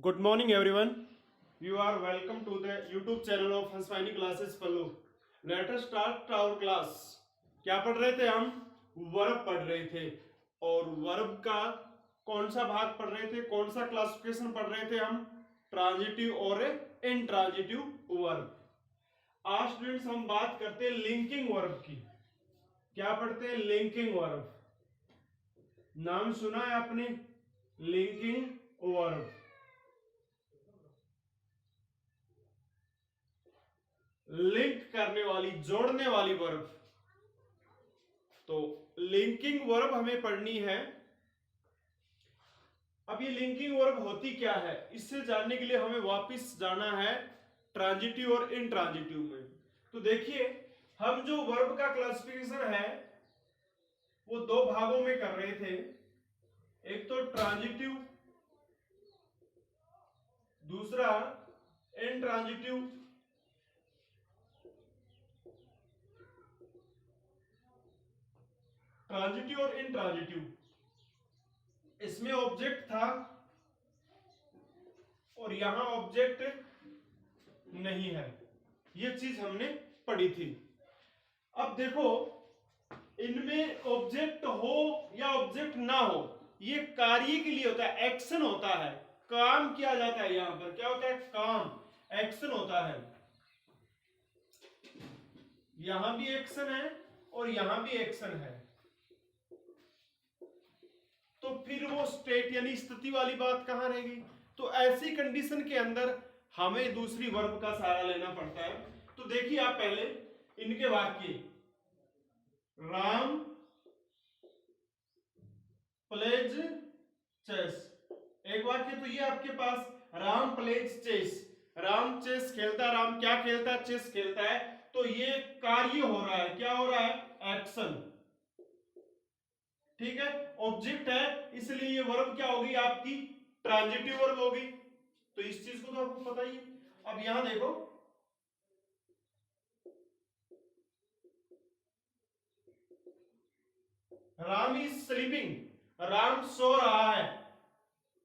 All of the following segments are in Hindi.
Good morning, everyone. You are welcome to the YouTube channel of Hanswani Classes Pallu. Let us start our class. क्या पढ़ रहे थे हम? वर्ब पढ़ रहे थे और वर्ब का कौन सा भाग पढ़ रहे थे, कौन सा क्लासिफिकेशन पढ़ रहे थे हम? ट्रांजिटिव और इंट्रांजिटिव वर्ब. आज स्टूडेंट्स हम बात करते हैं लिंकिंग वर्ब की. क्या पढ़ते हैं? Linking verb. नाम सुना है आपने? Linking verb. लिंक करने वाली, जोड़ने वाली वर्ब. तो लिंकिंग वर्ब हमें पढ़नी है. अब ये लिंकिंग वर्ब होती क्या है, इससे जानने के लिए हमें वापस जाना है ट्रांजिटिव और इंट्रांजिटिव में. तो देखिए, हम जो वर्ब का क्लासिफिकेशन है वो दो भागों में कर रहे थे. एक तो ट्रांजिटिव, दूसरा इंट्रांजिटिव. ट्रांजिटिव और इंट्रांजिटिव, इसमें ऑब्जेक्ट था और यहां ऑब्जेक्ट नहीं है. ये चीज हमने पढ़ी थी. अब देखो, इनमें ऑब्जेक्ट हो या ऑब्जेक्ट ना हो, ये कार्य के लिए होता है, एक्शन होता है, काम किया जाता है. यहां पर क्या होता है? काम, एक्शन होता है. यहां भी एक्शन है और यहां भी एक्शन है. तो फिर वो स्टेट यानी स्थिति वाली बात कहां रहेगी? तो ऐसी कंडीशन के अंदर हमें दूसरी वर्ब का सहारा लेना पड़ता है. तो देखिए आप पहले इनके वाक्य. Ram plays chess. एक वाक्य तो ये आपके पास, Ram plays chess. Ram chess खेलता है. राम क्या खेलता है? चेस खेलता है. तो ये कार्य हो रहा है. क्या हो रहा है? एक्शन. ठीक है, ऑब्जेक्ट है, इसलिए ये वर्ब क्या होगी आपकी? ट्रांजिटिव वर्ब होगी. तो इस चीज को तो आपको पता ही है. अब यहां देखो, राम इज स्लीपिंग. राम सो रहा है.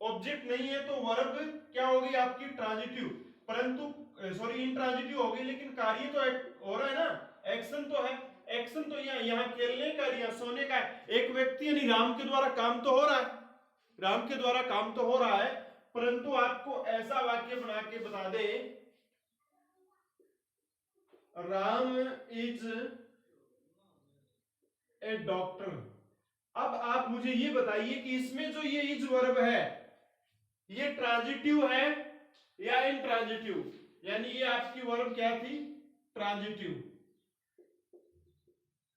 ऑब्जेक्ट नहीं है तो वर्ब क्या होगी आपकी? ट्रांजिटिव. परंतु सॉरी इंट्रांजिटिव होगी, लेकिन कार्य तो हो रहा है ना, एक्शन तो है. एक्शन तो यहाँ खेलने का या सोने का है. एक व्यक्ति यानी राम के द्वारा काम तो हो रहा है. राम के द्वारा काम तो हो रहा है, परंतु आपको ऐसा वाक्य बना के बता दे, राम इज ए डॉक्टर. अब आप मुझे ये बताइए कि इसमें जो ये इज वर्ब है, ये ट्रांजिटिव है या इंट्रांजिटिव? यानी ये आपकी वर्ब क्या थी? ट्रांजिटिव.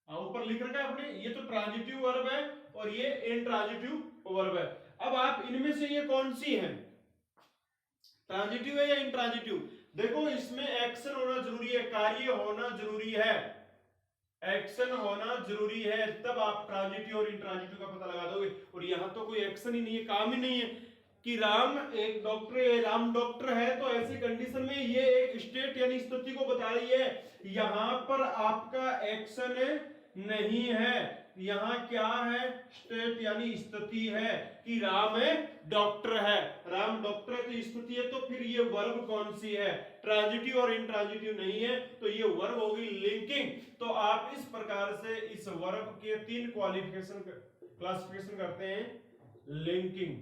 ऊपर लिख रखा है आपने, ये तो ट्रांजिटिव वर्ब है और ये इंट्रांजिटिव वर्ब है. अब आप इनमें से ये कौन सी है? ट्रांजिटिव है या इंट्रांजिटिव? देखो, इसमें एक्शन होना जरूरी है, कार्य होना जरूरी है. एक्शन होना जरूरी है, तब आप ट्रांजिटिव और इंट्रांजिटिव का पता लगा दोगे. और यहां तो कोई एक्शन ही नहीं है, काम ही नहीं है कि राम एक डॉक्टर है. राम डॉक्टर है तो ऐसी कंडीशन में ये एक स्टेट यानी स्थिति को बता रही है. यहां पर आपका एक्शन नहीं है, यहां क्या है? स्टेट यानी स्थिति है कि राम डॉक्टर है. राम डॉक्टर है तो स्थिति है. तो फिर ये वर्ब कौन सी है? ट्रांजिटिव और इंट्रांजिटिव नहीं है, तो ये वर्ब होगी लिंकिंग. तो आप इस प्रकार से इस वर्ब के तीन क्लासिफिकेशन करते हैं. Linking,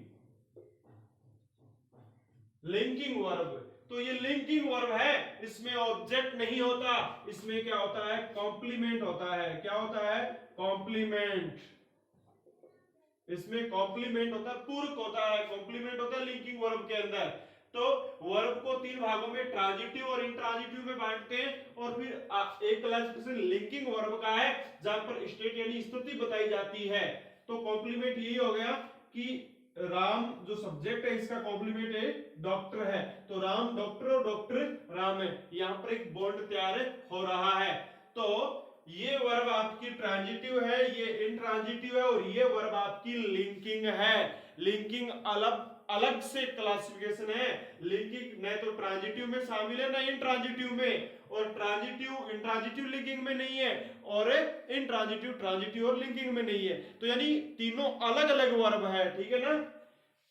linking verb. तो ये लिंकिंग वर्ब है, इसमें ऑब्जेक्ट नहीं होता, इसमें क्या होता है? कॉम्प्लीमेंट होता है. क्या होता है? कॉम्प्लीमेंट. इसमें कॉम्प्लीमेंट होता है, पूरक होता है, कॉम्प्लीमेंट होता है लिंकिंग वर्ब के अंदर. तो वर्ब को तीन भागों में ट्रांजिटिव और इंट्रांजिटिव में बांटते हैं. और फिर एक क्लासिफिकेशन लिंकिंग वर्ब का है जहां पर स्टेट यानी स्थिति बताई जाती है. तो कॉम्प्लीमेंट यही हो गया कि राम जो सब्जेक्ट है इसका कॉम्प्लीमेंट है डॉक्टर है. तो राम डॉक्टर और डॉक्टर राम है. यहां पर एक बॉन्ड तैयार हो रहा है. तो ये वर्ब आपकी ट्रांजिटिव है, ये इंट्रांजिटिव है और ये वर्ब आपकी लिंकिंग है. लिंकिंग अलग अलग से क्लासिफिकेशन है. लिंकिंग न तो ट्रांजिटिव में शामिल है, न इंट्रांजिटिव में. और ट्रांजिटिव इंट्रांजिटिव लिंकिंग में नहीं है और इंट्रांजिटिव ट्रांजिटिव और लिंकिंग में नहीं है. तो यानी तीनों अलग अलग वर्ब है. ठीक है ना?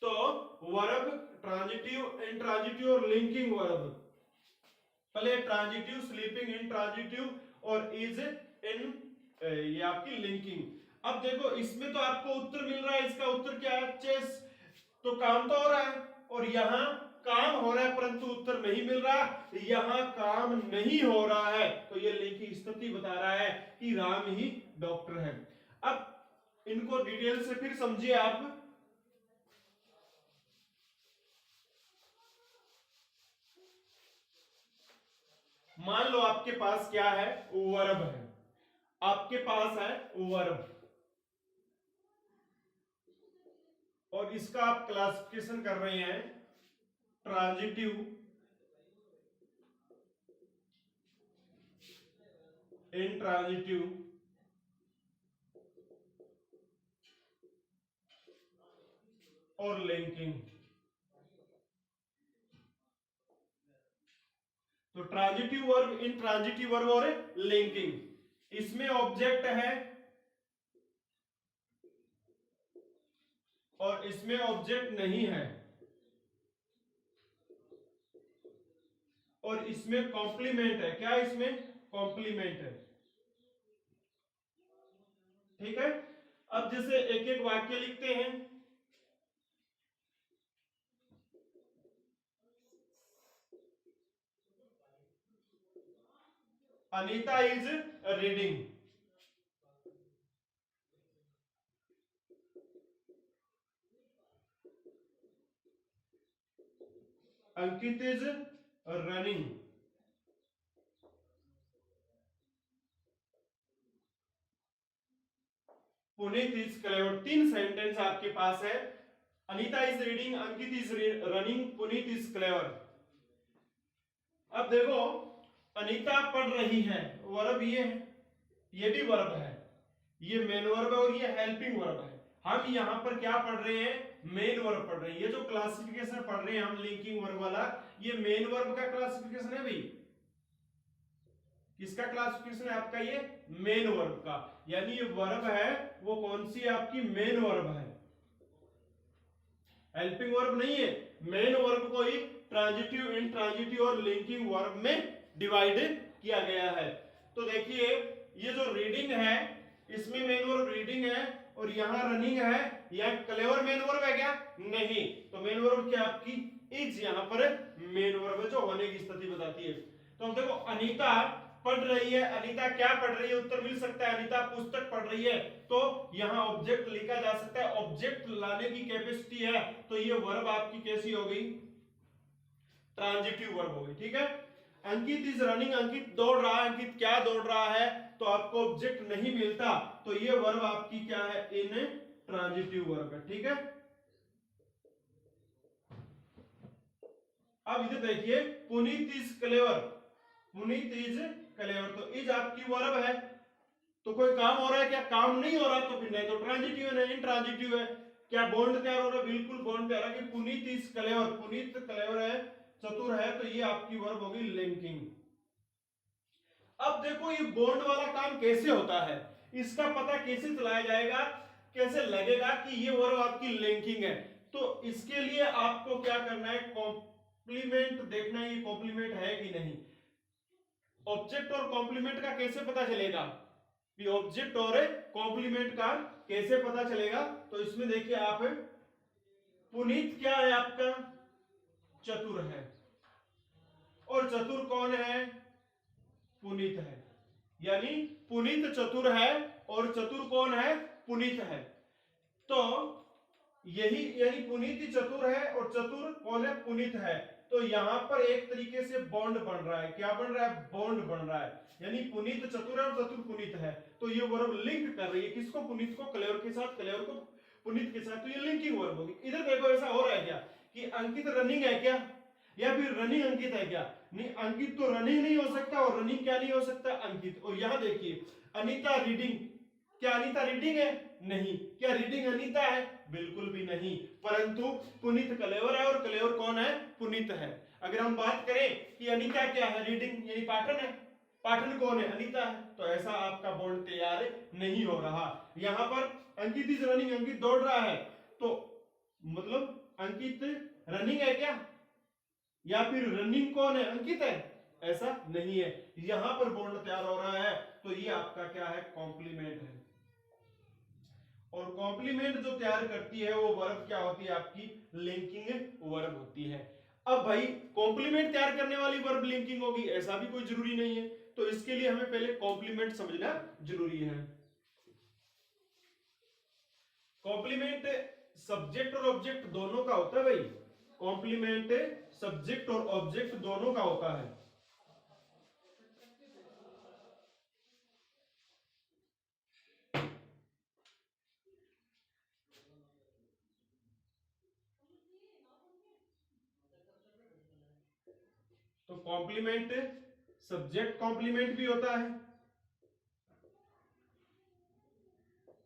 तो वर्ब ट्रांजिटिव, इंट्रांजिटिव और लिंकिंग वर्ब। पहले ट्रांजिटिव, स्लीपिंग, इंट्रांजिटिव और इज इन, ये आपकी लिंकिंग। अब देखो इसमें तो आपको उत्तर मिल रहा है, इसका उत्तर क्या है? चेस। तो काम तो हो रहा है, और यहां काम हो रहा है परंतु उत्तर नहीं मिल रहा, यहां काम नहीं हो रहा है, तो ये लिंकिंग स्थिति बता रहा है कि राम ही डॉक्टर है। अब इनको डिटेल से फिर समझिए आप। मान लो आपके पास क्या है? वर्ब है, आपके पास है वर्ब, और इसका आप क्लासिफिकेशन कर रहे हैं ट्रांजिटिव, इंट्रांजिटिव और लिंकिंग। तो ट्रांजिटिव वर्ब, इंट्रांजिटिव वर्ब और लिंकिंग। इसमें ऑब्जेक्ट है और इसमें ऑब्जेक्ट नहीं है, और इसमें कॉम्प्लीमेंट है। क्या इसमें? कॉम्प्लीमेंट है। ठीक है। अब जैसे एक एक वाक्य लिखते हैं। Anita is reading, Ankit is running, Puneet is clever. तीन सेंटेंस आपके पास है। Anita is reading, Ankit is running, Puneet is clever. अब देखो अनीता पढ़ रही है, वर्ब ये है, ये भी वर्ब है, ये मेन वर्ब है और ये हेल्पिंग वर्ब है। हम यहां पर क्या पढ़ रहे हैं? मेन वर्ब पढ़ रहे हैं। ये जो क्लासिफिकेशन पढ़ रहे हैं हम लिंकिंग वर्ब वाला, ये मेन वर्ब का क्लासिफिकेशन है भाई। किसका क्लासिफिकेशन है आपका? ये मेन वर्ब का। यानी ये वर्ब है वो कौन सी है आपकी? मेन वर्ब है, हेल्पिंग वर्ब नहीं है। मेन वर्ब को ही ट्रांजिटिव, इंट्रांजिटिव और लिंकिंग वर्ब में डिवाइड किया गया है। तो देखिए ये जो रीडिंग है इसमें मेन वर्ब रीडिंग है, और यहां रनिंग है। यह क्लेवर मेन वर्ब है क्या? नहीं। तो मेन वर्ब क्या आपकी? इज यहां पर मेन वर्ब जो होने की स्थिति बताती है। तो हम देखो अनीता पढ़ रही है, अनीता क्या पढ़ रही है? उत्तर मिल सकता है अनीता पुस्तक पढ़ रही है। तो यहां ऑब्जेक्ट लिखा जा सकता है, ऑब्जेक्ट लाने की कैपेसिटी है, तो ये वर्ब आपकी कैसी हो गई? ट्रांजिटिव वर्ब हो गई। ठीक है। अंकित इज रनिंग, अंकित दौड़ रहा है, अंकित क्या दौड़ रहा है? तो आपको ऑब्जेक्ट नहीं मिलता, तो ये वर्ब आपकी क्या है? इन ट्रांजिटिव वर्ब है। ठीक है। अब इधर देखिए Puneet is clever, Puneet is clever, तो इज आपकी वर्ब है, तो कोई काम हो रहा है क्या? काम नहीं हो रहा, तो फिर नहीं तो ट्रांजिटिव है नहीं इंट्रांजिटिव है। क्या बॉन्ड तैयार हो रहा है? बिल्कुल बॉन्ड तैयार है कि Puneet is clever, Puneet clever है, चतुर है, तो ये आपकी वर्ब होगी लिंकिंग। अब देखो ये बॉन्ड वाला काम कैसे होता है, इसका पता कैसे चलाया जाएगा, कैसे लगेगा कि ये वर्ब आपकी लिंकिंग है? तो इसके लिए आपको क्या करना है? कॉम्प्लीमेंट देखना है, ये कॉम्प्लीमेंट है कि नहीं। ऑब्जेक्ट और कॉम्प्लीमेंट का कैसे पता चलेगा? ऑब्जेक्ट और कॉम्प्लीमेंट का कैसे पता चलेगा? तो इसमें देखिए आप, पुनीत क्या है आपका? चतुर है, और चतुर कौन है? पुनीत है। यानी पुनीत चतुर है, और चतुर कौन है? पुनीत है। तो यही, यानी पुनीत चतुर है और चतुर कौन है? पुनीत है। तो यहां पर एक तरीके से बॉन्ड बन रहा है। क्या बन रहा है? बॉन्ड बन रहा है। यानी पुनीत चतुर है और चतुर पुनीत है, तो ये वर्ब लिंक कर रही है किसको? पुनीत को क्लेवर के साथ, क्लेवर को पुनीत के साथ, तो ये लिंकिंग वर्ब होगी। इधर देखो ऐसा हो रहा है क्या कि अंकित रनिंग है क्या, या फिर रनिंग अंकित है क्या? नहीं, अंकित तो रनिंग नहीं हो सकता, और रनिंग क्या नहीं हो सकता? अंकित। और यहां देखिए अनीता रीडिंग, क्या अनीता रीडिंग है? नहीं। क्या रीडिंग अनीता है? बिल्कुल भी नहीं। परंतु पुनीत क्लेवर है, और क्लेवर कौन है? पुनीत है। अगर हम बात करें कि अनीता क्या है? रीडिंग यानी पाठन है, पाठन कौन है? अनीता है। तो ऐसा आपका बॉन्ड तैयार नहीं हो रहा। यहां पर अंकित इज रनिंग, अंकित दौड़ रहा है, तो मतलब अंकित रनिंग है क्या, या फिर रनिंग कौन है, अंकित है, ऐसा नहीं है। यहां पर बॉन्ड तैयार हो रहा है तो ये आपका क्या है, कॉम्प्लीमेंट है। और कॉम्प्लीमेंट जो तैयार करती है वो वर्ब क्या होती है, आपकी लिंकिंग वर्ब होती है। अब भाई कॉम्प्लीमेंट तैयार करने वाली वर्ब लिंकिंग होगी ऐसा भी कोई जरूरी नहीं है, तो इसके लिए हमें पहले कॉम्प्लीमेंट समझना जरूरी है। कॉम्प्लीमेंट सब्जेक्ट और ऑब्जेक्ट दोनों का होता है भाई, कॉम्प्लीमेंट सब्जेक्ट और ऑब्जेक्ट दोनों का होता है। तो कॉम्प्लीमेंट सब्जेक्ट कॉम्प्लीमेंट भी होता है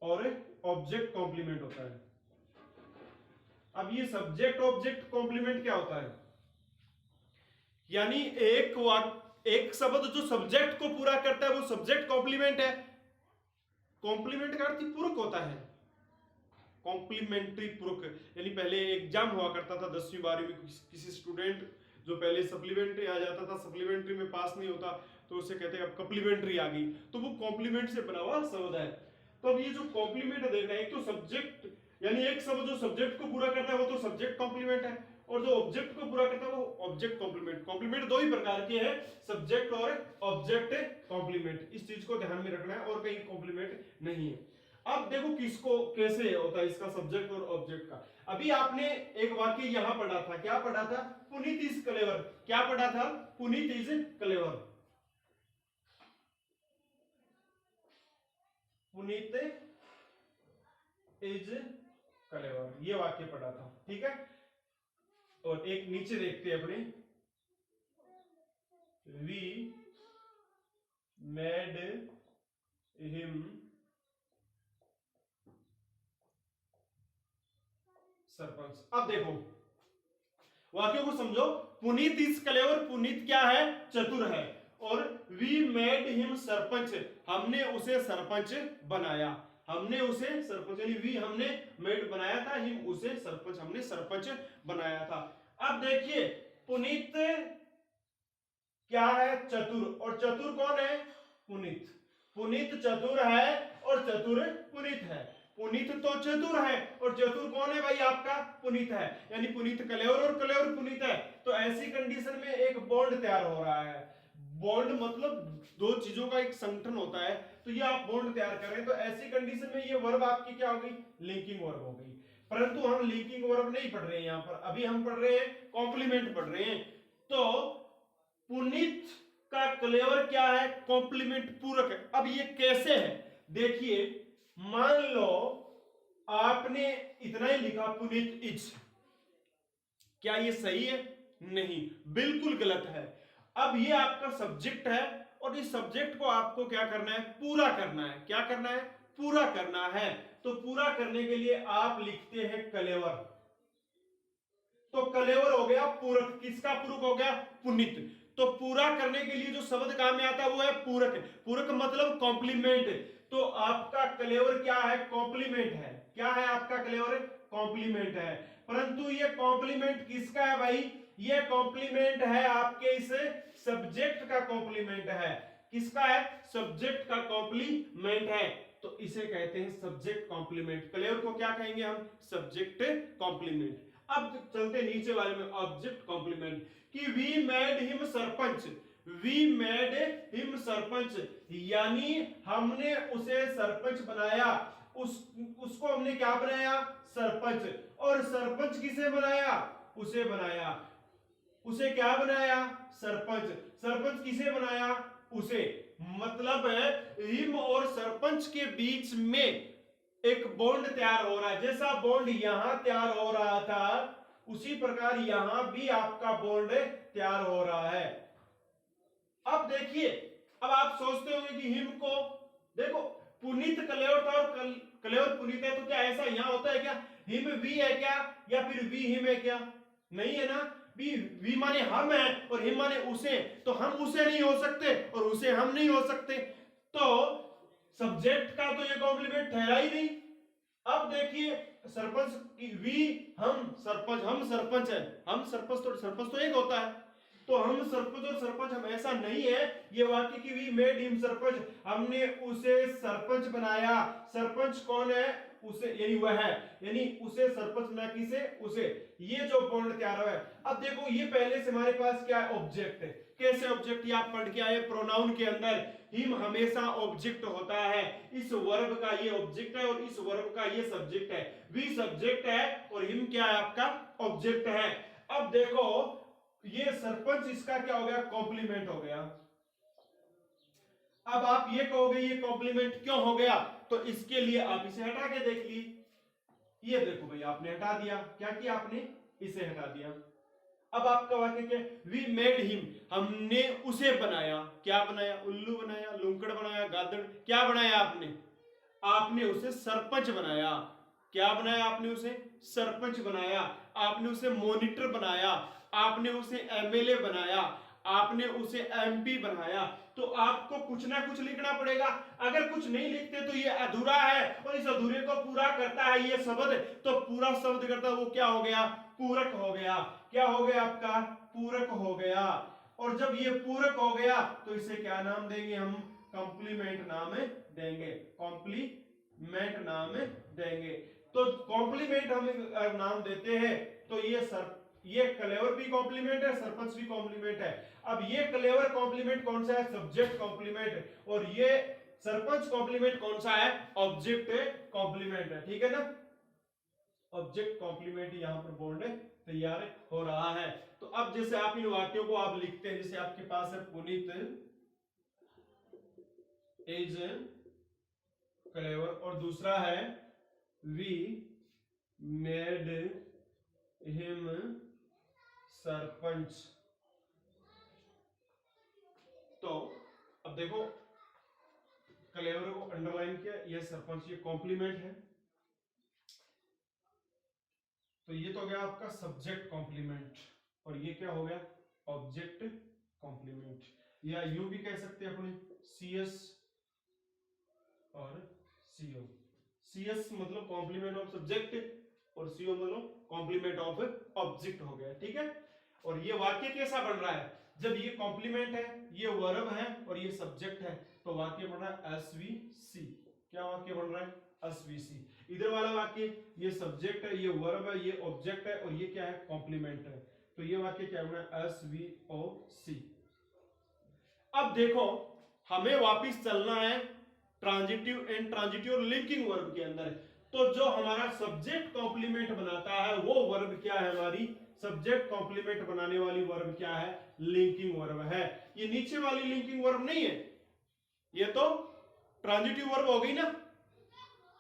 और ऑब्जेक्ट कॉम्प्लीमेंट होता है। अब ये सब्जेक्ट ऑब्जेक्ट कॉम्प्लीमेंट क्या होता है, यानी एक शब्द जो सब्जेक्ट को पूरा करता है वो सब्जेक्ट कॉम्प्लीमेंट है। कॉम्प्लीमेंट का अर्थ पूरक होता है, कॉम्प्लीमेंट्री पूरक। यानी पहले एग्जाम हुआ करता था 10वीं 12वीं में, किसी स्टूडेंट जो पहले सप्लीमेंट्री आ जाता था, सप्लीमेंट्री में पास नहीं होता तो उसे कहते हैं अब कप्लीमेंट्री आ गई, तो वो कॉम्प्लीमेंट से बना हुआ शब्द है। तो अब ये जो कॉम्प्लीमेंट देख रहे हैं, एक तो सब्जेक्ट यानी एक शब्द जो सब्जेक्ट को पूरा करता है वो तो सब्जेक्ट कॉम्प्लीमेंट है, और जो ऑब्जेक्ट को पूरा करता है वो ऑब्जेक्ट कॉम्प्लीमेंट। कॉम्प्लीमेंट दो ही प्रकार के हैं, सब्जेक्ट और ऑब्जेक्ट कॉम्प्लीमेंट। इस चीज को ध्यान में रखना है, और कहीं कॉम्प्लीमेंट नहीं है। अब देखो किसको कैसे होता है इसका सब्जेक्ट और ऑब्जेक्ट का। अभी आपने एक वाक्य यहां पढ़ा था, क्या पढ़ा था, पुनीत इज क्लेवर। क्या पढ़ा था, Puneet is clever. Puneet is clever, ये वाक्य पढ़ा था, ठीक है। और एक नीचे देखते हैं अपने, वी मेड हिम सरपंच। अब देखो वाक्य को समझो, पुनीत इज क्लेवर, पुनीत क्या है, चतुर है, और वी मेड हिम सरपंच, हमने उसे सरपंच बनाया। हमने उसे सरपंच यानी वी हमने मेड बनाया था, हिम उसे सरपंच हमने सरपंच बनाया था। अब देखिए पुनीत क्या है, चतुर, और चतुर कौन है, पुनीत। पुनीत चतुर है और चतुर पुनीत है। पुनीत तो चतुर है और चतुर कौन है भाई, आपका पुनीत है। यानी पुनीत कलेवर और कलेवर पुनीत है। तो ऐसी कंडीशन में एक बॉन्ड तैयार हो रहा है। बॉन्ड मतलब दो चीजों का एक संगठन होता है, तो ये आप बॉन्ड तैयार कर रहे हैं। तो ऐसी कंडीशन में ये वर्ब आपकी क्या हो गई, लिंकिंग वर्ब हो गई। परंतु हम लिंकिंग वर्ब नहीं पढ़ रहे हैं यहां पर, अभी हम पढ़ रहे हैं कॉम्प्लीमेंट पढ़ रहे हैं। तो पुनीत का क्लेवर क्या है, कॉम्प्लीमेंट पूरक है। अब ये कैसे है, देखिए मान लो आपने इतना ही लिखा पुनीत इज, क्या ये सही है, नहीं, बिल्कुल गलत है। अब ये आपका सब्जेक्ट है और इस सब्जेक्ट को आपको क्या करना है, पूरा करना है। क्या करना है, पूरा करना है। तो पूरा करने के लिए आप लिखते हैं क्लेवर। तो क्लेवर हो गया पूरक, किसका पूरक हो गया, पुनीत। तो पूरा करने के लिए जो शब्द काम में आता है वो है पूरक। पूरक मतलब कॉम्प्लीमेंट। तो आपका क्लेवर क्या है, कॉम्प्लीमेंट है। क्या है आपका क्लेवर, कॉम्प्लीमेंट है। परंतु ये कॉम्प्लीमेंट किसका है भाई, ये कॉम्प्लीमेंट है आपके इस सब्जेक्ट का कॉम्प्लीमेंट है। किसका है, सब्जेक्ट का कॉम्प्लीमेंट है। तो इसे कहते हैं सब्जेक्ट कॉम्प्लीमेंट। क्लेवर को क्या कहेंगे हम, सब्जेक्ट कॉम्प्लीमेंट। अब चलते नीचे वाले में, ऑब्जेक्ट कॉम्प्लीमेंट, कि we made him sarpanch. We made him sarpanch यानी हमने उसे सरपंच बनाया। उसको हमने क्या बनाया, सरपंच। और सरपंच किसे बनाया, उसे बनाया। उसे क्या बनाया, सरपंच। सरपंच किसे बनाया, उसे। मतलब है हिम और सरपंच के बीच में एक बॉन्ड तैयार हो रहा है। जैसा बॉन्ड यहां तैयार हो रहा था उसी प्रकार यहां भी आपका बॉन्ड तैयार हो रहा है। अब देखिए, अब आप सोचते होंगे कि हिम को देखो, पुनीत क्लेवर था और क्लेवर पुनीत है, तो क्या ऐसा यहां होता है क्या, हिम वी है क्या, या फिर वी हिम है क्या, नहीं है ना। वी माने हम है और हिम माने उसे, तो हम उसे नहीं हो सकते और उसे हम नहीं हो सकते। तो सब्जेक्ट का तो ये कॉम्प्लीमेंट ठहरा ही नहीं। अब देखिए सरपंच की वी, हम सरपंच है, सरपंच तो एक होता है, तो हम सरपंच और सरपंच हम ऐसा नहीं है। ये वाक्य की वी मेड हिम सरपंच, हमने उसे सरपंच बनाया। सरपंच कौन है? उसे, यानी वह है, यानी उसे सरपंच ना, किसे? उसे। ये जो बॉन्ड तैयार हुआ है। अब देखो ये पहले से हमारे पास क्या है? ऑब्जेक्ट है। कैसे ऑब्जेक्ट? ये आप पढ़ के आए प्रोनाउन के अंदर, हिम हमेशा ऑब्जेक्ट होता है। इस वर्ब का ये ऑब्जेक्ट है और इस वर्ब का ये सब्जेक्ट है। वी सब्जेक्ट है और हिम क्या है? आपका ऑब्जेक्ट है। अब देखो ये सरपंच, इसका क्या हो गया? कॉम्प्लीमेंट हो गया। अब आप ये कहोगे ये कॉम्प्लीमेंट क्यों हो गया? तो इसके लिए आप इसे हटा के देख ली। ये देखो भाई, आपने हटा दिया। क्या किया आपने? इसे हटा दिया। अब आपका वाक्य क्या? वी मेड हिम, हमने उसे बनाया। क्या बनाया? उल्लू बनाया, लुंकड़ बनाया, गादड़, क्या बनाया आपने? आपने उसे सरपंच बनाया। क्या बनाया आपने? उसे सरपंच बनाया। आपने उसे मॉनिटर बनाया, आपने उसे एमएलए बनाया, आपने उसे एमपी बनाया। तो आपको कुछ ना कुछ लिखना पड़ेगा। अगर कुछ नहीं लिखते तो ये अधूरा है, और इस अधूरे को पूरा करता है ये शब्द। तो पूरा शब्द करता है वो क्या हो गया? पूरक हो गया। क्या हो गया आपका? पूरक हो गया। और जब ये पूरक हो गया तो इसे क्या नाम देंगे हम? कॉम्प्लीमेंट नाम देंगे। कॉम्प्लीमेंट नाम देंगे। तो कॉम्प्लीमेंट हम नाम देते हैं। तो ये क्लेवर भी कॉम्प्लीमेंट है, सरपंच भी कॉम्प्लीमेंट है। अब ये क्लेवर कॉम्प्लीमेंट कौन सा है? Subject complement. और ये सरपंच कॉम्प्लीमेंट कौन सा है? ऑब्जेक्ट कॉम्प्लीमेंट है। ठीक है ना? ऑब्जेक्ट कॉम्प्लीमेंट यहां पर बॉन्ड तैयार हो रहा है। तो अब जैसे आप इन वाक्यों को आप लिखते हैं, जैसे आपके पास है पुनीत इज क्लेवर, और दूसरा है वी मेड हिम सरपंच। तो अब देखो क्लेवर को अंडरलाइन किया, ये सरपंच, ये कॉम्प्लीमेंट है। तो ये तो हो गया आपका सब्जेक्ट कॉम्प्लीमेंट, और ये क्या हो गया? Object complement. या यूं भी कह सकते हैं अपने CS और CO। CS मतलब कॉम्प्लीमेंट ऑफ सब्जेक्ट, और CO मतलब कॉम्प्लीमेंट ऑफ ऑब्जेक्ट हो गया। ठीक है? और ये वाक्य कैसा बन रहा है? जब ये कॉम्प्लीमेंट है, ये वर्ब है और ये सब्जेक्ट है, तो वाक्य बन रहा है SVC। क्या वाक्य बन रहा है? SVC। इधर वाला वाक्य, ये सब्जेक्ट है, ये वर्ब है, ये ऑब्जेक्ट है, और ये क्या है? कॉम्प्लीमेंट है। तो ये वाक्य क्या बना है? SVOC। अब देखो हमें वापिस चलना है ट्रांजिटिव एंड ट्रांजिटिव और लिंकिंग वर्ब के अंदर। तो जो हमारा सब्जेक्ट कॉम्प्लीमेंट बनाता है वो वर्ब क्या है? हमारी सब्जेक्ट कॉम्प्लीमेंट बनाने वाली वर्ब क्या है? लिंकिंग वर्ब है। ये नीचे वाली लिंकिंग वर्ब नहीं है, ये तो ट्रांजिटिव वर्ब हो गई ना।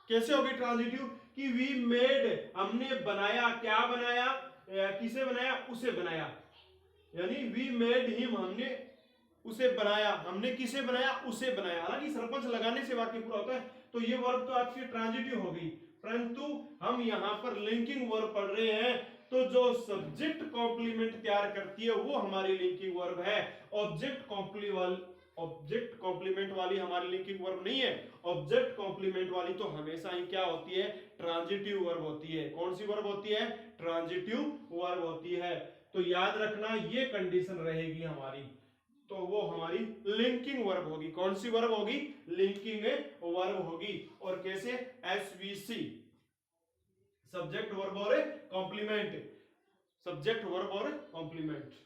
कैसे होगी ट्रांजिटिव? कि वी मेड, हमने बनाया। क्या बनाया? किसे बनाया? उसे बनाया। यानी वी मेड हिम, हमने उसे बनाया। हमने किसे बनाया? उसे बनाया। हालांकि सरपंच लगाने से वाक्य पूरा होता है। तो ये वर्ब तो आपकी ट्रांजिटिव हो गई, परंतु हम यहां पर लिंकिंग वर्ब पढ़ रहे हैं। तो जो सब्जेक्ट कॉम्प्लीमेंट तैयार करती है वो हमारी लिंकिंग वर्ब है। ऑब्जेक्ट कॉम्प्लीमेंट वाली हमारी लिंकिंग वर्ब नहीं है। ऑब्जेक्ट कॉम्प्लीमेंट वाली तो हमेशा ही क्या होती है? ट्रांजिटिव वर्ब होती है। कौन सी वर्ब होती है? ट्रांजिटिव वर्ब होती है। तो याद रखना ये कंडीशन रहेगी हमारी। तो वो हमारी लिंकिंग वर्ब होगी। कौन सी वर्ब होगी? लिंकिंग वर्ब होगी। और कैसे? SVC, सब्जेक्ट वर्ब और कॉम्प्लीमेंट। सब्जेक्ट वर्ब और कॉम्प्लीमेंट।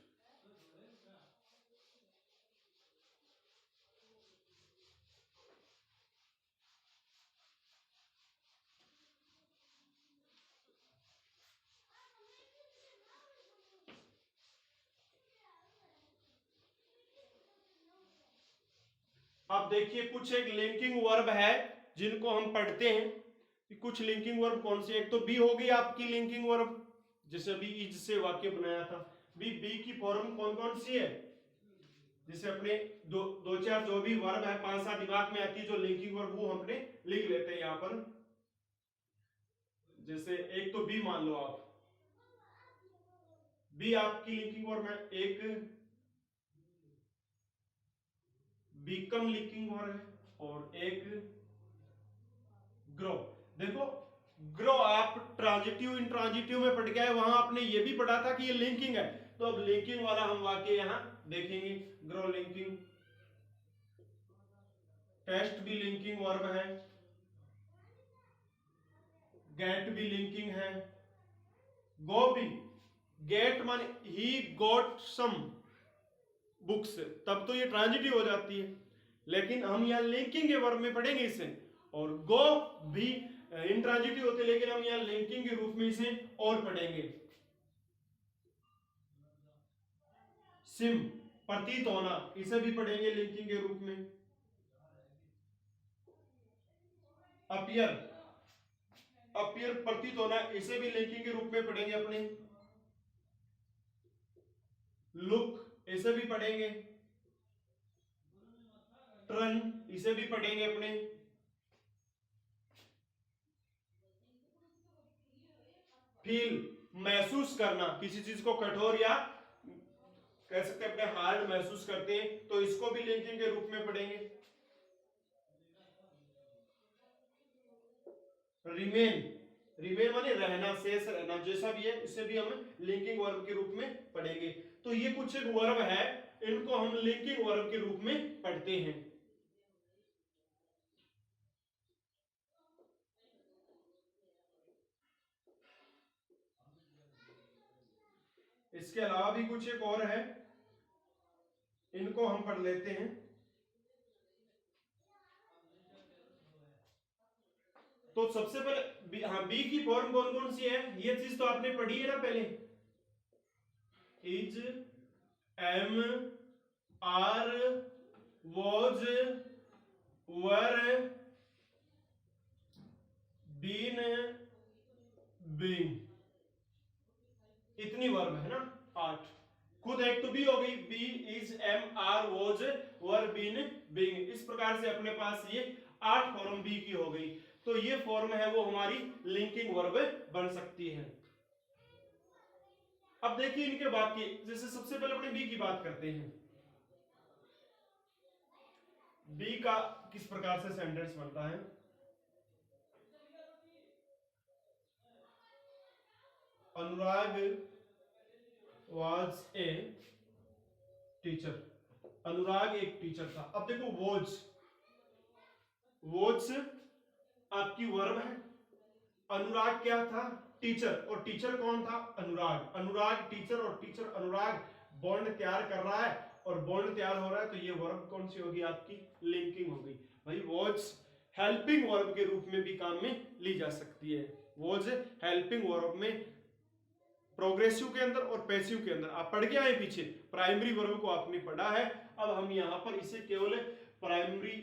अब देखिए कुछ एक लिंकिंग वर्ब है जिनको हम पढ़ते हैं कि कुछ लिंकिंग वर्ब कौन सी। एक तो बी होगी आपकी लिंकिंग वर्ब, जैसे अभी इज से वाक्य बनाया था। बी की फॉर्म कौन कौन सी है? जैसे अपने दो चार जो भी वर्ब है, 5-7 दिमाग में आती है जो लिंकिंग वर्ब, वो हमने लिख लेते हैं यहां पर। जैसे एक तो बी मान लो आप, बी आपकी लिंकिंग वर्ब है। एक बीकम लिंकिंग वर्ब है और एक ग्रो। देखो ग्रो आप ट्रांजिटिव इंट्रांजिटिव में पढ़ के आए, वहां आपने ये भी पढ़ा था कि ये लिंकिंग है, तो अब लिंकिंग वाला हम वाक्य यहां देखेंगे। ग्रो लिंकिंग, टेस्ट भी लिंकिंग वर्ब है, गेट भी लिंकिंग है, गो भी, गेट माने ही गोट सम बुक्स, तब तो ये ट्रांजिटिव हो जाती है, लेकिन हम यहाँ लिंकिंग के वर्ब में पढ़ेंगे इसे। और गो भी इंट्रांजिटिव होते, लेकिन हम यहाँ लिंकिंग के रूप में इसे और पढ़ेंगे। सिम प्रतीत होना, इसे भी पढ़ेंगे लिंकिंग के रूप में। अपीयर, अपीयर प्रतीत होना, इसे भी लिंकिंग के रूप में पढ़ेंगे अपने। लुक, इसे भी पढ़ेंगे। टर्न, इसे भी पढ़ेंगे अपने। फील, महसूस करना, किसी चीज को कठोर या कह सकते हैं अपने हार्ड महसूस करते हैं, तो इसको भी लिंकिंग के रूप में पढ़ेंगे। रिमेन, रिमेन माने रहना, शेष रहना, जैसा भी है, इसे भी हम लिंकिंग वर्ब के रूप में पढ़ेंगे। तो ये कुछ एक वर्ब है, इनको हम लिंकिंग वर्ब के रूप में पढ़ते हैं। इसके अलावा भी कुछ एक और है, इनको हम पढ़ लेते हैं। तो सबसे पहले हाँ, बी की फॉर्म कौन कौन सी है, ये चीज तो आपने पढ़ी है ना पहले। Is, am, are, was, were, been, being, इतनी वर्ब है ना, 8। खुद एक तो बी हो गई, be, is, am, are, was, were, been, being, इस प्रकार से अपने पास ये 8 फॉर्म बी की हो गई। तो ये फॉर्म है वो हमारी लिंकिंग वर्ब बन सकती है। अब देखिए इनके वाक्य, जैसे सबसे पहले अपने बी की बात करते हैं। बी का किस प्रकार से सेंटेंस बनता है। अनुराग was a टीचर, अनुराग एक टीचर था। अब देखो वॉज, वॉज आपकी वर्ब है, अनुराग क्या था, टीचर, और टीचर कौन था, अनुराग, अनुराग टीचर और टीचर अनुराग, बॉन्ड तैयार कर रहा है और बॉन्ड तैयार हो रहा है, तो ये वर्ब कौन सी होगी आपकी, लिंकिंग होगी। भाई वॉज हेल्पिंग वर्ब के रूप में भी काम में ली जा सकती है। वॉज हेल्पिंग वर्ब में प्रोग्रेसिव के अंदर और पैसिव के अंदर आप पढ़ के आए पीछे, प्राइमरी वर्ब को आपने पढ़ा है, अब हम यहाँ पर इसे केवल प्राइमरी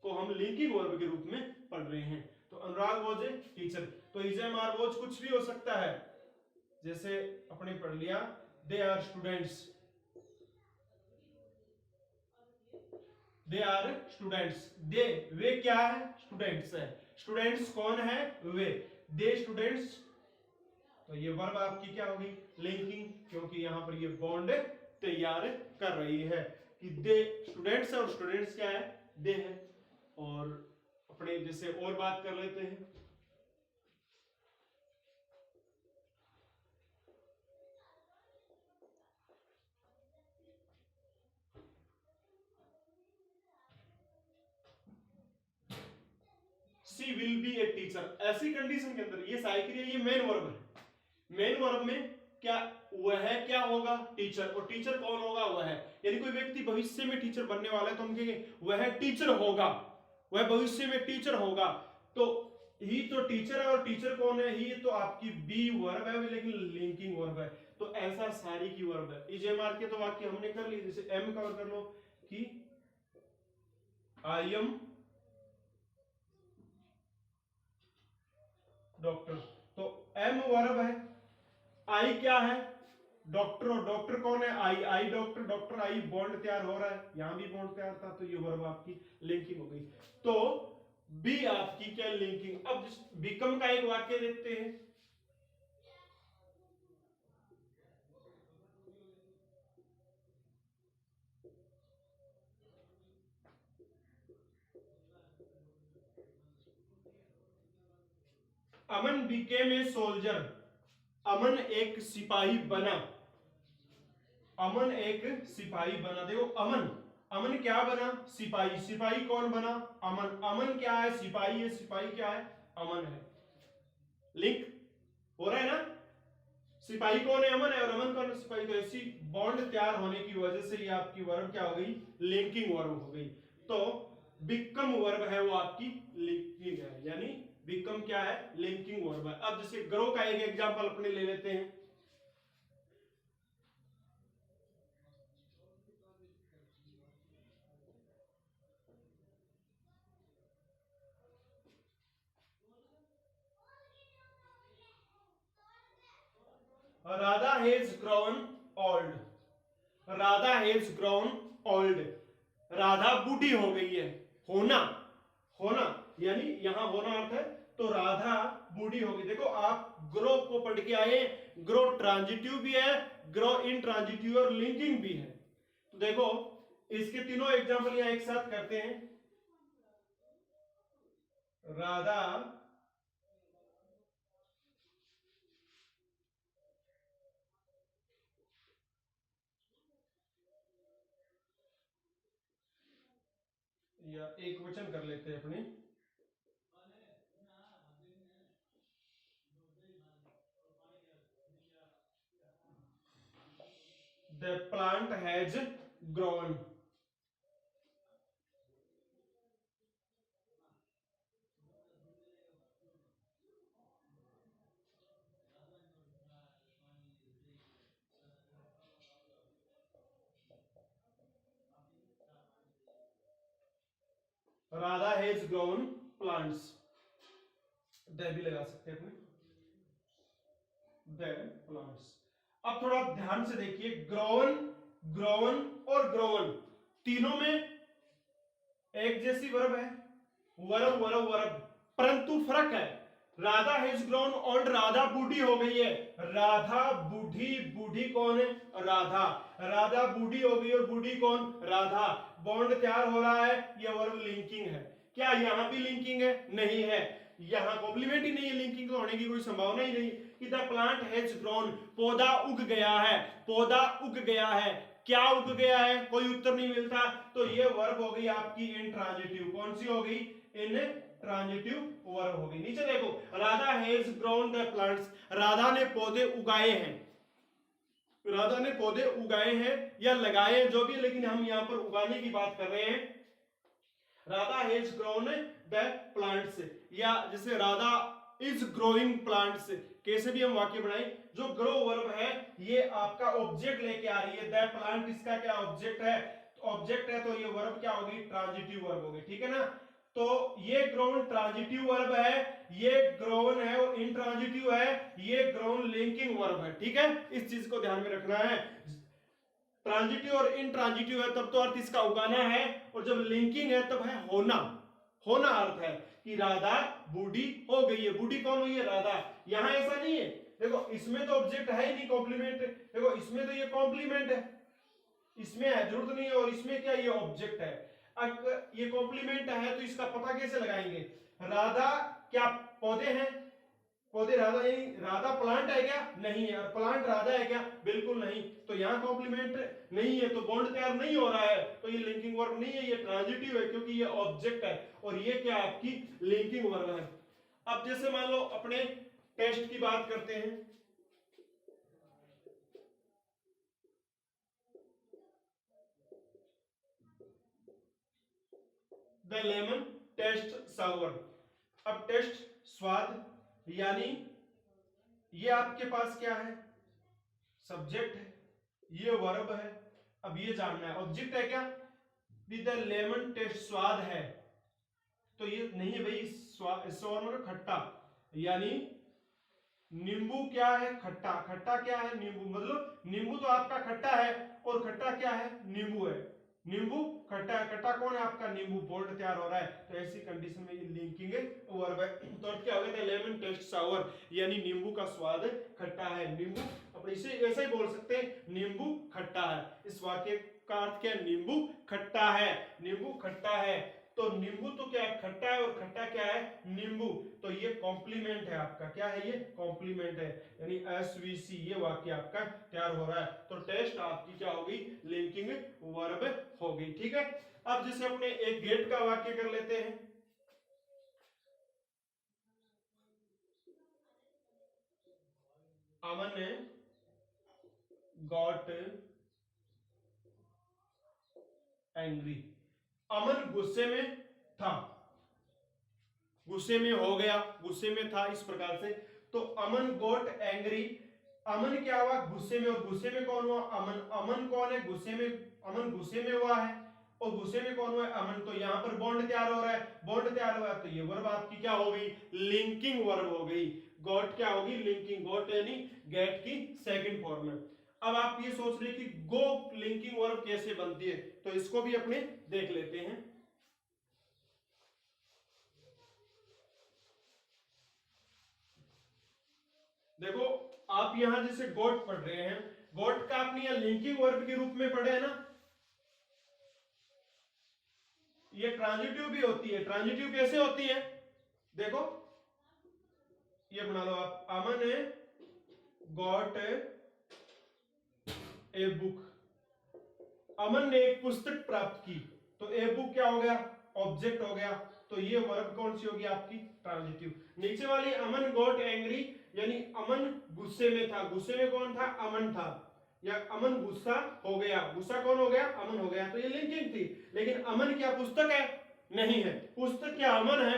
को हम लिंकिंग वर्ब के रूप में पढ़ रहे हैं। तो अनुराग वॉज ए टीचर, तो इज, एम, आर, वॉज कुछ भी हो सकता है, जैसे अपने पढ़ लिया they are students, they are students, they वे क्या है, स्टूडेंट्स है, स्टूडेंट्स कौन है, वे, दे स्टूडेंट्स, तो ये वर्ब आपकी क्या होगी, लिंकिंग, क्योंकि यहां पर ये बॉन्ड तैयार कर रही है कि दे स्टूडेंट्स है और स्टूडेंट्स क्या है, दे है। और अपने जैसे और बात कर लेते हैं, she will be a teacher, ऐसी कंडीशन के अंदर ये साइक्रिया, ये मेन वर्ब है, मेन वर्ब में क्या वह क्या होगा, टीचर, और टीचर कौन होगा, वह है, यानी कोई व्यक्ति भविष्य में टीचर बनने वाला है तो हम कहेंगे वह टीचर होगा, वह भविष्य में टीचर होगा। तो ही तो टीचर है, और टीचर कौन है, ही तो आपकी बी वर्ब है, लेकिन लिंकिंग वर्ब है, तो ऐसा सारी की वर्ब है। इज, एम, आर के तो वाक्य हमने कर लिए, जैसे एम कवर कर लो कि आई एम डॉक्टर, तो एम वर्ब है, आई क्या है, डॉक्टर, और डॉक्टर कौन है, आई, आई डॉक्टर, डॉक्टर आई, बॉन्ड तैयार हो रहा है, यहां भी बॉन्ड तैयार था, तो ये वर्ब आपकी लिंकिंग हो गई। तो बी आपकी क्या लिंकिंग। अब बिकम का एक वाक्य देखते हैं, अमन बिकेम ए सोल्जर, अमन एक सिपाही बना, अमन एक सिपाही बना। देखो अमन, अमन क्या बना? सिपाही। सिपाही कौन बना? अमन। अमन क्या है? सिपाही है। सिपाही क्या है? अमन है। लिंक हो रहा है ना? सिपाही कौन है? अमन है, और अमन कौन है? सिपाही। तो ऐसी बॉन्ड तैयार होने की वजह से ये आपकी वर्ब क्या हो गई? लिंकिंग वर्ब हो गई। तो बिकम वर्ब है वो आपकी लिंकिंग है, यानी बिकम क्या है? लिंकिंग वर्ब है। अब जैसे ग्रो का एक एग्जांपल अपने ले लेते हैं। Radha has grown old, Radha has grown old, Radha बूढ़ी हो गई है। होना, होना यानी यहां होना अर्थ है, तो राधा बूढ़ी होगी। देखो आप ग्रो को पढ़ के आए, ग्रो ट्रांजिटिव भी है, ग्रो इन ट्रांजिटिव और लिंकिंग भी है। तो देखो इसके तीनों एग्जांपल यहां एक साथ करते हैं। राधा या एक वचन कर लेते हैं अपने। The plant has grown, Radha has grown plants, the भी लगा सकते हैं अपने, द प्लांट्स। अब थोड़ा ध्यान से देखिए, ग्रोवन, ग्रोवन और ग्रोवन तीनों में एक जैसी वर्ब है, वर्ब वर्ब वर्ब, परंतु फर्क है। Radha has grown old, Radha बूढ़ी हो गई है। राधा बूढ़ी, बूढ़ी कौन है? राधा। राधा बूढ़ी हो गई और बूढ़ी कौन? राधा। बॉन्ड तैयार हो रहा है, यह वर्ब लिंकिंग है। क्या यहां भी लिंकिंग है? नहीं है, यहां कॉम्प्लीमेंट ही नहीं है, लिंकिंग तो होने की कोई संभावना ही नहीं कि द प्लांट हैज ग्रोन, पौधा उग गया है, पौधा उग गया है। क्या उग गया है? कोई उत्तर नहीं मिलता, तो ये वर्ब हो गई आपकी इंट्रांजिटिव। कौन सी हो गई? इन ट्रांजिटिव वर्ब हो गई। नीचे देखो, Radha has grown the plants, Radha ने पौधे उगाए हैं, राधा ने पौधे उगाए हैं या लगाए हैं, जो भी, लेकिन हम यहां पर उगाने की बात कर रहे हैं। Radha has grown the plants, या जैसे राधा इज ग्रोइंग प्लांट्स, कैसे भी हम वाक्य बनाएं, जो ग्रो वर्ब है ये आपका ऑब्जेक्ट लेके आ रही है। द प्लांट इसका क्या ऑब्जेक्ट है? ऑब्जेक्ट है, तो ये वर्ब क्या होगी? ट्रांजिटिव वर्ब होगी। ठीक है ना? तो ये ग्रोन ट्रांजिटिव वर्ब है, ये ग्रोन है और इंट्रांजिटिव है, ये ग्रोन लिंकिंग वर्ब है। ठीक है, इस चीज को ध्यान में रखना है। ट्रांजिटिव और इंट्रांजिटिव है तब तो अर्थ इसका उगाना है, और जब लिंकिंग है तब है होना। होना अर्थ है कि राधा बूढ़ी हो गई है। बूढ़ी कौन हुई है? राधा। यहां ऐसा नहीं है, देखो इसमें तो ऑब्जेक्ट है ही नहीं, कॉम्प्लीमेंट। देखो इसमें तो ये कॉम्प्लीमेंट है, इसमें है जरूरत नहीं है, और इसमें क्या ये ऑब्जेक्ट है। अब ये कॉम्प्लीमेंट है तो इसका पता कैसे लगाएंगे? राधा क्या पौधे हैं? पौधे राधा, यानी राधा प्लांट है क्या? नहीं है। और प्लांट राधा है क्या? बिल्कुल नहीं। तो यहां कॉम्प्लीमेंट नहीं है, तो बॉन्ड तैयार नहीं हो रहा है, तो ये लिंकिंग वर्ब नहीं है, ये ट्रांजिटिव है, क्योंकि ये ऑब्जेक्ट है, और ये क्या आपकी लिंकिंग वर्ब है। अब जैसे मान लो अपने टेस्ट की बात करते हैं। द लेमन टेस्ट सावर, अब टेस्ट स्वाद, यानी ये आपके पास क्या है? सब्जेक्ट है, ये वर्ब है। अब ये जानना है ऑब्जेक्ट है क्या? द लेमन टेस्ट स्वाद है, तो ये नहीं है भाई, स्वाद मतलब खट्टा, यानी नींबू क्या है? खट्टा। खट्टा क्या है? नींबू। मतलब नींबू तो आपका खट्टा है, और खट्टा क्या है? नींबू है। नींबू खट्टा है, खट्टा कौन है आपका? नींबू। बोल्ड तैयार हो रहा है, तो ऐसी कंडीशन में ये लिंकिंग वर्ब है। तो अर्थ क्या हो गया? लेमन टेस्ट सावर, यानी नींबू का स्वाद खट्टा है। नींबू, अपने इसे वैसे ही बोल सकते हैं, नींबू खट्टा है। इस वाक्य का अर्थ क्या है? नींबू खट्टा है, नींबू खट्टा है। तो नींबू तो क्या है, खट्टा है, और खट्टा क्या है, नींबू। तो ये कॉम्प्लीमेंट है आपका, क्या है ये, कॉम्प्लीमेंट है, यानी एसवीसी, ये वाक्य आपका तैयार हो रहा है। तो टेस्ट आपकी क्या होगी, लिंकिंग वर्ब होगी। ठीक है, अब जैसे अपने एक गेट का वाक्य कर लेते हैं। अमन गॉट एंग्री, अमन गुस्से में था, गुस्से में हो गया, गुस्से में था, इस प्रकार से। तो अमन गॉट एंग्री, अमन क्या हुआ, गुस्से में, और गुस्से में कौन हुआ, अमन। अमन कौन है, गुस्से में, अमन गुस्से में हुआ है, और गुस्से में कौन हुआ है, अमन। तो यहां पर बॉन्ड तैयार हो रहा है, बॉन्ड तैयार हुआ है, तो ये वर्ब आपकी क्या हो गई, लिंकिंग वर्ब हो गई। गॉट क्या होगी, लिंकिंग, गॉट यानी गेट की सेकंड फॉर्म में। अब आप ये सोच रहे कि गो लिंकिंग वर्ब कैसे बनती है, तो इसको भी अपने देख लेते हैं। देखो आप यहां जैसे गॉट पढ़ रहे हैं, गॉट का आपने यहां लिंकिंग वर्ब के रूप में पढ़े है ना, ये ट्रांजिटिव भी होती है। ट्रांजिटिव कैसे होती है, देखो ये बना लो आप, अमन गॉट ए बुक, अमन ने एक पुस्तक प्राप्त की, तो ए बुक क्या हो गया, ऑब्जेक्ट हो गया। तो ये वर्ब कौन सी होगी आपकी, ट्रांजिटिव। नीचे वाली अमन गॉट एंग्री, यानी अमन गुस्से में था, गुस्से में कौन था, अमन था, या अमन गुस्सा हो गया, गुस्सा कौन हो गया, अमन हो गया। तो ये लिंकिंग थी। लेकिन अमन क्या पुस्तक है, नहीं है। पुस्तक क्या अमन है,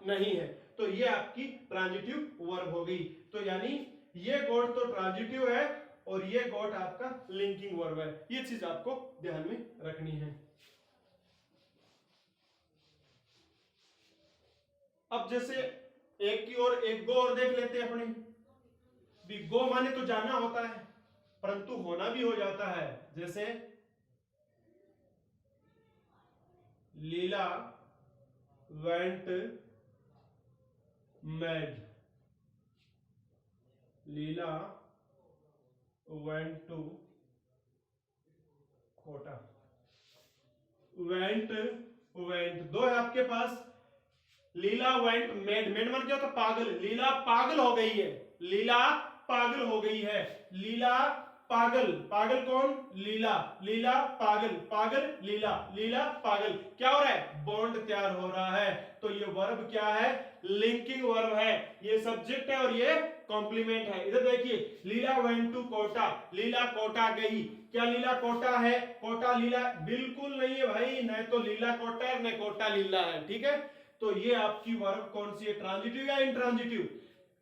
नहीं है। तो ये आपकी ट्रांजिटिव वर्ब हो गई। तो यानी ये गॉट तो ट्रांजिटिव है, और ये गॉट आपका लिंकिंग वर्ब है। ये चीज आपको ध्यान में रखनी है। अब जैसे एक की ओर एक गो और देख लेते हैं अपनी भी। गो माने तो जाना होता है, परंतु होना भी हो जाता है। जैसे Leela went mad, Leela went to Kota. Went, went दो है आपके पास। लीला वेंट मैड, मैड मतलब क्या होता है, पागल। लीला पागल हो गई है, लीला पागल हो गई है, लीला पागल, पागल कौन, लीला, लीला पागल, पागल लीला, लीला पागल। क्या हो रहा है, बॉन्ड तैयार हो रहा है। तो ये वर्ब क्या है, लिंकिंग वर्ब है। ये सब्जेक्ट है और ये कॉम्प्लीमेंट है। इधर देखिए, लीला वेंट टू कोटा, लीला कोटा गई। क्या लीला कोटा है, कोटा लीला, बिल्कुल नहीं है भाई, न तो लीला कोटा है न कोटा लीला है। ठीक है, तो ये आपकी वर्ब कौन सी है, ट्रांजिटिव या इंट्रांजिटिव।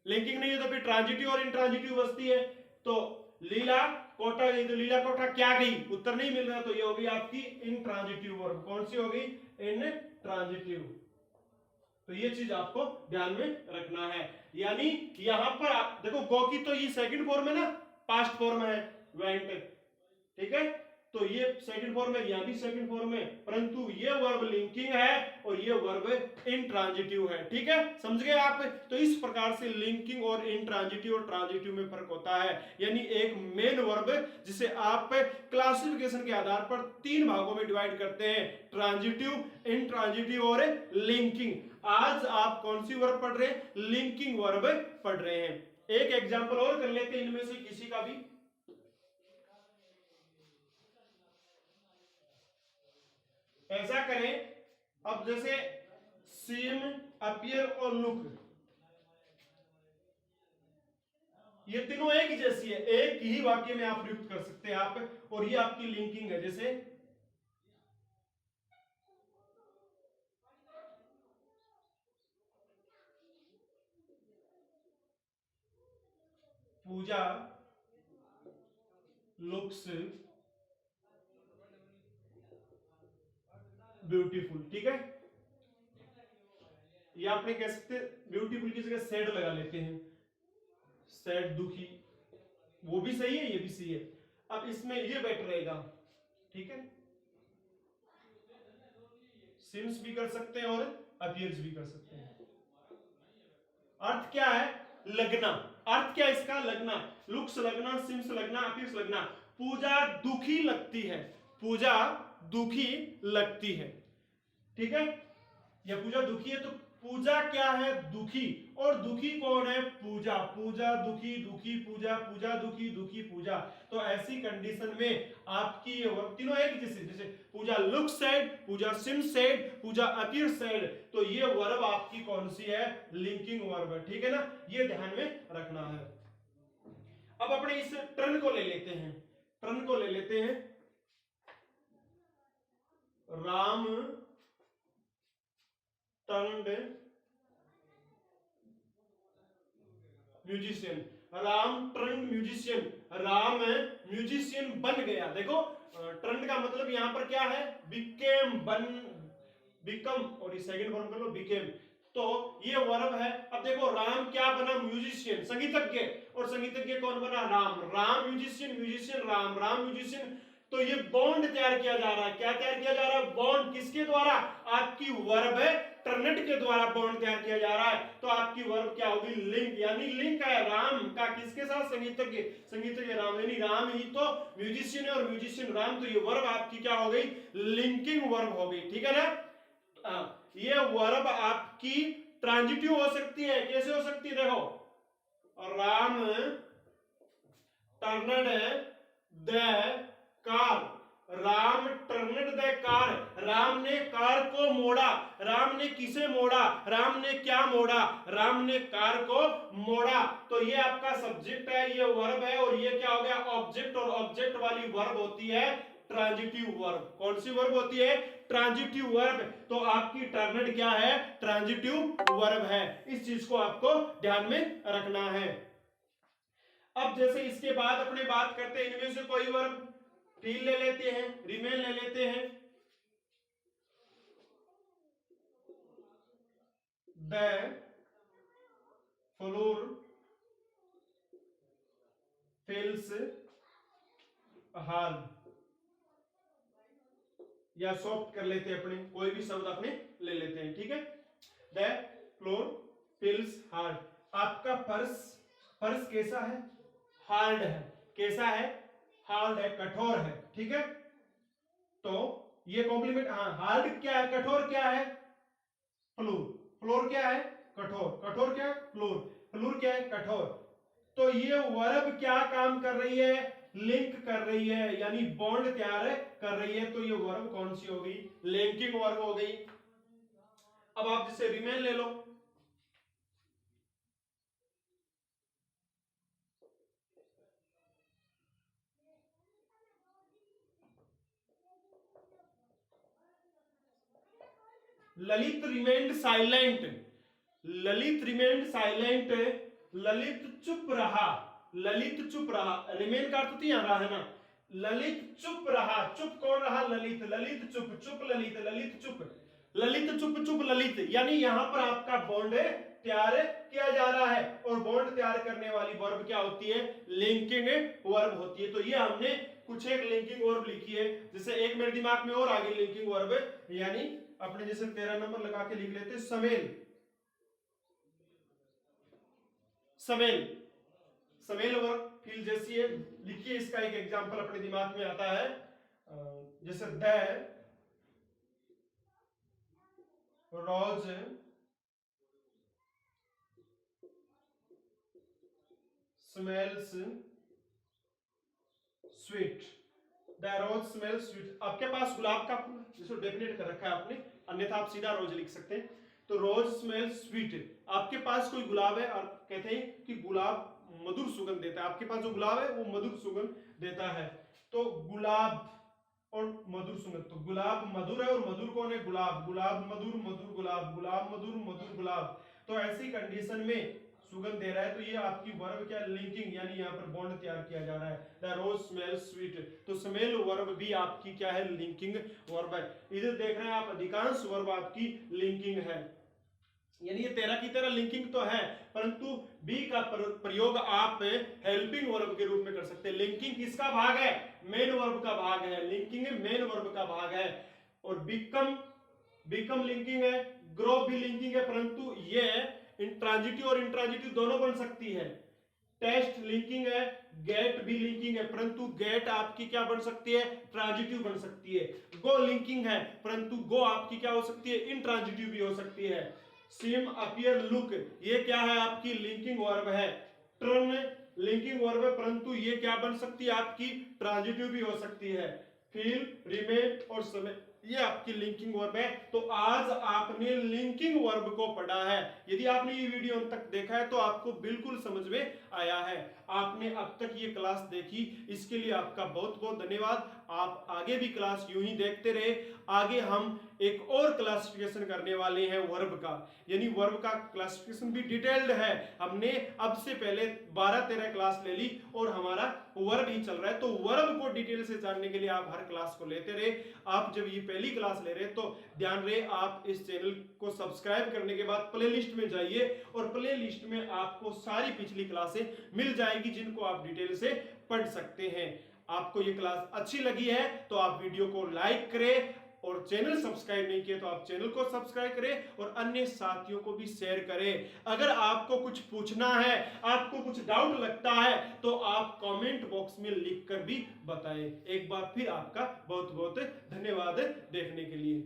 लिंकिंग नहीं है तो फिर ट्रांजिटिव और इंट्रांजिटिव बसती है। तो लीला कोटा गई, तो लीला कोटा क्या गई, उत्तर नहीं मिल रहा, तो ये होगी आपकी इंट्रांजिटिव वर्ब। कौन सी होगी, इंट्रांजिटिव। तो ये चीज आपको ध्यान में रखना है। यानी यहां पर आप देखो, गो की तो ये सेकंड फॉर्म है ना, पास्ट फॉर्म है वेंट। ठीक है, तो ये सेकंड फॉर्म है, यहां भी सेकंड फॉर्म है, परंतु ये वर्ब लिंकिंग है और ये वर्ब इंट्रांजिटिव है। ठीक है, समझ गए आप। तो इस प्रकार से लिंकिंग और इंट्रांजिटिव और ट्रांजिटिव में फर्क होता है। यानी एक मेन वर्ब जिसे आप क्लासिफिकेशन के आधार पर तीन भागों में डिवाइड करते हैं, ट्रांजिटिव, इंट्रांजिटिव और लिंकिंग। आज आप कौन सी वर्ब पढ़ रहे हैं, लिंकिंग वर्ब पढ़ रहे हैं। एक एग्जाम्पल और कर लेते हैं इनमें से किसी का भी। ऐसा करें, अब जैसे सीम, अपीयर और लुक, ये तीनों एक ही जैसी है, एक ही वाक्य में आप प्रयुक्त कर सकते हैं आप, और ये आपकी लिंकिंग है। जैसे पूजा लुक्स ब्यूटीफुल। ठीक है, ये आपने कह सकते ब्यूटीफुल की जगह सैड लगा लेते हैं, सैड दुखी, वो भी सही है, ये भी सही है। अब इसमें ये बेटर रहेगा। ठीक है, सिम्स भी कर सकते हैं और अपीयर्स भी कर सकते हैं। अर्थ क्या है, लगना। अर्थ क्या है इसका, लगना। लुक्स लगना, सिम्स लगना, अपीयर्स लगना। पूजा दुखी लगती है, पूजा दुखी लगती है। ठीक है, या पूजा दुखी है, तो पूजा क्या है? दुखी। और दुखी कौन है? पूजा। पूजा दुखी, दुखी पूजा, पूजा दुखी, दुखी पूजा। तो ऐसी कंडीशन में आपकी ये वर्ब तीनों एक जैसे, जैसे पूजा लुक सैड, पूजा सिम सैड, पूजा अपीयर सैड, तो ये वर्ब आपकी कौन सी है? लिंकिंग वर्ब है, ठीक है ना, ये ध्यान में रखना है। अब अपने इस टर्न को ले लेते हैं, टर्न को ले लेते हैं। Ram turned musician, Ram turned musician, Ram musician बन गया। देखो टर्न्ड का मतलब यहां पर क्या है? बिकेम, बन, बिकम, और इस सेकंड फॉर्म कर लो बिकेम, तो ये वर्ब है। अब देखो राम क्या बना? म्यूजिशियन, संगीतज्ञ, और संगीतज्ञ कौन बना? Ram. Ram musician, musician Ram, Ram musician, तो ये बॉन्ड तैयार किया जा रहा है। क्या तैयार किया जा रहा है? बॉन्ड। किसके द्वारा? आपकी वर्ब है टर्नेट के द्वारा बॉन्ड तैयार किया जा रहा है। तो आपकी वर्ब क्या होगी? लिंक, यानी लिंक है राम का किसके साथ? संगीतज्ञ, संगीतज्ञ राम, यानी राम ही तो म्यूजिशियन है और म्यूजिशियन राम, तो ये वर्ब आपकी क्या हो गई? लिंकिंग वर्ब हो गई, ठीक है ना। ये वर्ब आपकी ट्रांजिटिव हो सकती है। कैसे हो सकती है? देखो, Ram turned the car, Ram turned the car, Ram ने कार को मोड़ा। राम ने किसे मोड़ा? राम ने क्या मोड़ा? राम ने कार को मोड़ा। तो ये आपका सब्जेक्ट है, ये वर्ब है, और ये क्या हो गया? ऑब्जेक्ट, और ऑब्जेक्ट वाली वर्ब होती है ट्रांजिटिव वर्ब। कौन सी वर्ब होती है? Transitive verb. तो आपकी टर्नड क्या है? ट्रांजिटिव वर्ब है। इस चीज को आपको ध्यान में रखना है। अब जैसे इसके बाद अपने बात करते हैं, इनमें से कोई वर्ब फील ले लेते हैं, रिमेन ले लेते हैं। द फ्लोर feels hard, या सॉफ्ट कर लेते हैं, अपने कोई भी शब्द अपने ले लेते हैं, ठीक है। द फ्लोर feels hard, आपका फर्श, फर्श कैसा है? हार्ड है। कैसा है? हार्ड है, कठोर है, ठीक है। तो ये कॉम्प्लीमेंट, हाँ, हार्ड क्या है? कठोर क्या है? फ्लोर। फ्लोर क्या है? कठोर। कठोर क्या है? फ्लोर। फ्लोर क्या है? कठोर। तो ये वर्ब क्या काम कर रही है? लिंक कर रही है, यानी बॉन्ड तैयार कर रही है। तो ये वर्ब कौन सी हो गई? लिंकिंग वर्ब हो गई। अब आप जिसे रिमेन ले लो, Lalit remained silent, Lalit remained silent, Lalit चुप रहा, ललित चुप रहा, रिमेन का अर्थ यहां रहा है ना, ललित चुप रहा। चुप कौन रहा? ललित। ललित चुप, चुप ललित, ललित चुप, ललित चुप, चुप ललित, यानी यहां पर आपका बॉन्ड तैयार किया जा रहा है, और बॉन्ड तैयार करने वाली वर्ब क्या होती है? लिंकिंग वर्ब होती है। तो ये हमने कुछ एक लिंकिंग वर्ब लिखी है, जैसे एक मेरे दिमाग में और आगे लिंकिंग वर्ब, यानी अपने जैसे 13 नंबर लगा के लिख लेते, समेल, समेल, समेल वर्ब फील जैसी है। लिखिए, इसका एक एग्जांपल अपने दिमाग में आता है, जैसे the rose smells sweet, the rose smells sweet. आपके पास गुलाब का फूल, जिसको डेफिनेट कर रखा है आपने, अन्यथा आप सीधा रोज लिख सकते हैं। तो रोज स्मेल्स स्वीट, आपके पास कोई गुलाब है और कहते हैं कि गुलाब मधुर सुगंध देता है, आपके पास जो गुलाब है वो मधुर सुगंध देता है। तो गुलाब और मधुर सुगंध, तो गुलाब मधुर है, और मधुर कौन है? गुलाब। गुलाब मधुर, मधुर गुलाब, गुलाब मधुर, मधुर गुलाब। तो ऐसी कंडीशन में सुगंध दे रहा है, तो ये आपकी वर्ब क्या? लिंकिंग, यानी यहाँ पर बॉन्ड तैयार किया जा रहा है। द रोज स्मेल्स स्वीट, तो स्मेल वर्ब भी आपकी क्या है? लिंकिंग वर्ब है। इधर देख रहे हैं आप, अधिकांश वर्ब आपकी लिंकिंग है, यानी ये 13 की तरह लिंकिंग तो है, परंतु बी का प्रयोग आप हेल्पिंग वर्ब के रूप में कर सकते हैं। लिंकिंग किसका भाग है? मेन वर्ब का भाग है। लिंकिंग मेन वर्ब का भाग है। और बिकम, बिकम लिंकिंग है, ग्रो भी लिंकिंग है, परंतु ये इंट्रांजिटिव और इंट्रांजिटिव दोनों बन सकती है। टेस्ट लिंकिंग है, गेट भी लिंकिंग है, परंतु गेट आपकी क्या बन सकती है, ट्रांजिटिव बन सकती है। गो लिंकिंग है, परंतु गो आपकी क्या हो सकती है, इंट्रांजिटिव भी हो सकती है। सिम, अपीयर, लुक, ये क्या है आपकी लिंकिंग वर्ब है। टर्न लिंकिंग वर्ब है, परंतु ये क्या बन सकती है आपकी, ट्रांजिटिव भी हो सकती है। फील, रिमेन और समय, ये आपकी लिंकिंग वर्ब है। तो आज आपने लिंकिंग वर्ब को पढ़ा है। यदि आपने ये वीडियो अंत तक देखा है तो आपको बिल्कुल समझ में आया है। आपने अब तक ये क्लास देखी, इसके लिए आपका बहुत बहुत धन्यवाद। आप आगे भी क्लास यूं ही देखते रहे। आगे हम एक और क्लासिफिकेशन करने वाले हैं वर्ब का, यानी वर्ब का क्लासिफिकेशन भी डिटेल्ड है। हमने अब से पहले 12-13 क्लास ले ली और हमारा वर्ब ही चल रहा है। तो वर्ब को डिटेल से जानने के लिए आप हर क्लास को लेते रहे। आप जब ये पहली क्लास ले रहे तो ध्यान रहे, आप इस चैनल को सब्सक्राइब करने के बाद प्लेलिस्ट में जाइए और प्लेलिस्ट में आपको सारी पिछली क्लासें मिल जाएगी जिनको आप डिटेल से पढ़ सकते हैं। आपको ये क्लास अच्छी लगी है तो आप वीडियो को लाइक करें और चैनल सब्सक्राइब नहीं किया तो आप चैनल को सब्सक्राइब करें और अन्य साथियों को भी शेयर करें। अगर आपको कुछ पूछना है, आपको कुछ डाउट लगता है तो आप कमेंट बॉक्स में लिखकर भी बताएं। एक बार फिर आपका बहुत बहुत धन्यवाद देखने के लिए।